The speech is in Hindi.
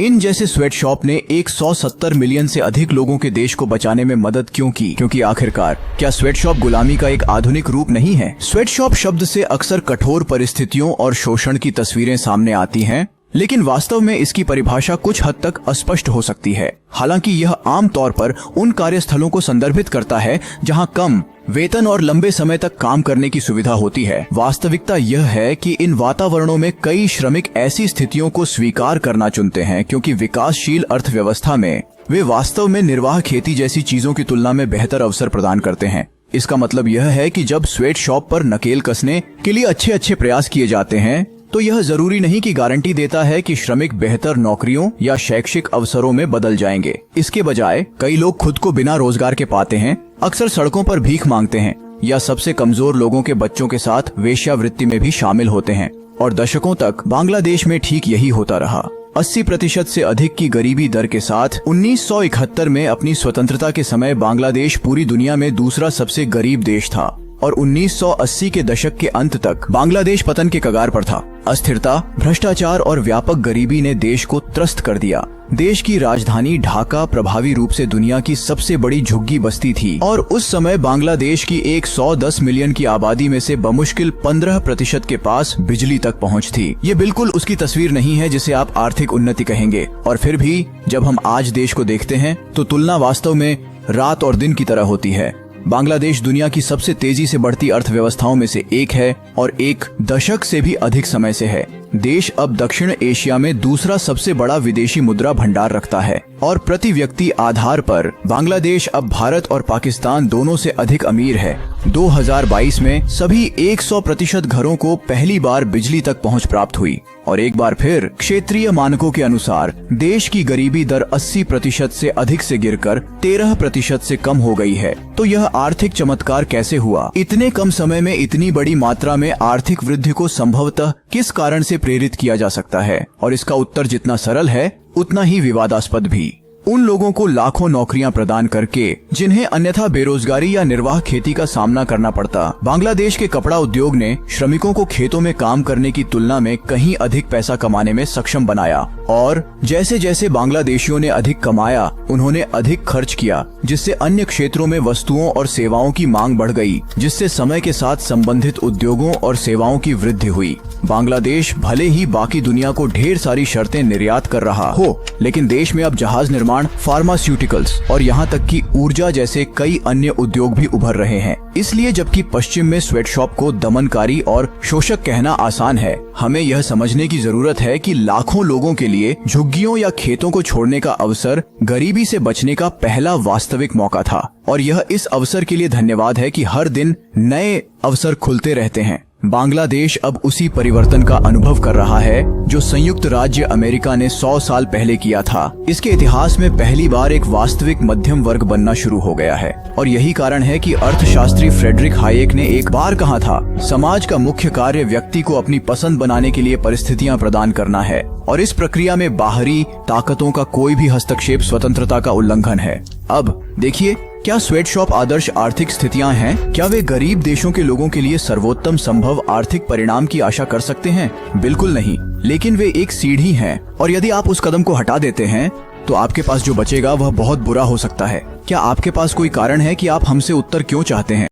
इन जैसे स्वेट शॉप ने 170 मिलियन से अधिक लोगों के देश को बचाने में मदद क्यों की? क्योंकि आखिरकार क्या स्वेट शॉप गुलामी का एक आधुनिक रूप नहीं है? स्वेट शॉप शब्द से अक्सर कठोर परिस्थितियों और शोषण की तस्वीरें सामने आती हैं, लेकिन वास्तव में इसकी परिभाषा कुछ हद तक अस्पष्ट हो सकती है। हालांकि यह आम तौर पर उन कार्यस्थलों को संदर्भित करता है जहां कम वेतन और लंबे समय तक काम करने की सुविधा होती है। वास्तविकता यह है कि इन वातावरणों में कई श्रमिक ऐसी स्थितियों को स्वीकार करना चुनते हैं क्योंकि विकासशील अर्थव्यवस्था में वे वास्तव में निर्वाह खेती जैसी चीजों की तुलना में बेहतर अवसर प्रदान करते हैं। इसका मतलब यह है कि जब स्वेट शॉप पर नकेल कसने के लिए अच्छे प्रयास किए जाते हैं तो यह जरूरी नहीं कि गारंटी देता है कि श्रमिक बेहतर नौकरियों या शैक्षिक अवसरों में बदल जाएंगे। इसके बजाय कई लोग खुद को बिना रोजगार के पाते हैं, अक्सर सड़कों पर भीख मांगते हैं या सबसे कमजोर लोगों के बच्चों के साथ वेश्यावृत्ति में भी शामिल होते हैं। और दशकों तक बांग्लादेश में ठीक यही होता रहा। 80% से अधिक की गरीबी दर के साथ 1971 में अपनी स्वतंत्रता के समय बांग्लादेश पूरी दुनिया में दूसरा सबसे गरीब देश था और 1980 के दशक के अंत तक बांग्लादेश पतन के कगार पर था। अस्थिरता, भ्रष्टाचार और व्यापक गरीबी ने देश को त्रस्त कर दिया। देश की राजधानी ढाका प्रभावी रूप से दुनिया की सबसे बड़ी झुग्गी बस्ती थी और उस समय बांग्लादेश की 110 मिलियन की आबादी में से बमुश्किल 15% के पास बिजली तक पहुंच थी। ये बिल्कुल उसकी तस्वीर नहीं है जिसे आप आर्थिक उन्नति कहेंगे। और फिर भी जब हम आज देश को देखते हैं तो तुलना वास्तव में रात और दिन की तरह होती है। बांग्लादेश दुनिया की सबसे तेजी से बढ़ती अर्थव्यवस्थाओं में से एक है और एक दशक से भी अधिक समय से है। देश अब दक्षिण एशिया में दूसरा सबसे बड़ा विदेशी मुद्रा भंडार रखता है और प्रति व्यक्ति आधार पर बांग्लादेश अब भारत और पाकिस्तान दोनों से अधिक अमीर है। 2022 में सभी 100% घरों को पहली बार बिजली तक पहुंच प्राप्त हुई और एक बार फिर क्षेत्रीय मानकों के अनुसार देश की गरीबी दर 80% से अधिक से गिरकर 13% से कम हो गई है। तो यह आर्थिक चमत्कार कैसे हुआ? इतने कम समय में इतनी बड़ी मात्रा में आर्थिक वृद्धि को संभवतः किस कारण से प्रेरित किया जा सकता है? और इसका उत्तर जितना सरल है उतना ही विवादास्पद भी। उन लोगों को लाखों नौकरियां प्रदान करके जिन्हें अन्यथा बेरोजगारी या निर्वाह खेती का सामना करना पड़ता। बांग्लादेश के कपड़ा उद्योग ने श्रमिकों को खेतों में काम करने की तुलना में कहीं अधिक पैसा कमाने में सक्षम बनाया और जैसे जैसे बांग्लादेशियों ने अधिक कमाया उन्होंने अधिक खर्च किया, जिससे अन्य क्षेत्रों में वस्तुओं और सेवाओं की मांग बढ़ गई, जिससे समय के साथ संबंधित उद्योगों और सेवाओं की वृद्धि हुई। बांग्लादेश भले ही बाकी दुनिया को ढेर सारी शर्तें निर्यात कर रहा हो, लेकिन देश में अब जहाज निर्माण, फार्मास्यूटिकल्स और यहाँ तक कि ऊर्जा जैसे कई अन्य उद्योग भी उभर रहे हैं। इसलिए जबकि पश्चिम में स्वेट शॉप को दमनकारी और शोषक कहना आसान है, हमें यह समझने की जरूरत है कि लाखों लोगों के लिए झुग्गियों या खेतों को छोड़ने का अवसर गरीबी से बचने का पहला वास्तविक मौका था। और यह इस अवसर के लिए धन्यवाद है कि हर दिन नए अवसर खुलते रहते हैं। बांग्लादेश अब उसी परिवर्तन का अनुभव कर रहा है जो संयुक्त राज्य अमेरिका ने 100 साल पहले किया था। इसके इतिहास में पहली बार एक वास्तविक मध्यम वर्ग बनना शुरू हो गया है और यही कारण है कि अर्थशास्त्री फ्रेडरिक हायेक ने एक बार कहा था, समाज का मुख्य कार्य व्यक्ति को अपनी पसंद बनाने के लिए परिस्थितियां प्रदान करना है और इस प्रक्रिया में बाहरी ताकतों का कोई भी हस्तक्षेप स्वतंत्रता का उल्लंघन है। अब देखिए, क्या स्वेट शॉप आदर्श आर्थिक स्थितियां हैं? क्या वे गरीब देशों के लोगों के लिए सर्वोत्तम संभव आर्थिक परिणाम की आशा कर सकते हैं? बिल्कुल नहीं, लेकिन वे एक सीढ़ी हैं और यदि आप उस कदम को हटा देते हैं तो आपके पास जो बचेगा वह बहुत बुरा हो सकता है। क्या आपके पास कोई कारण है कि आप हमसे उत्तर क्यों चाहते हैं?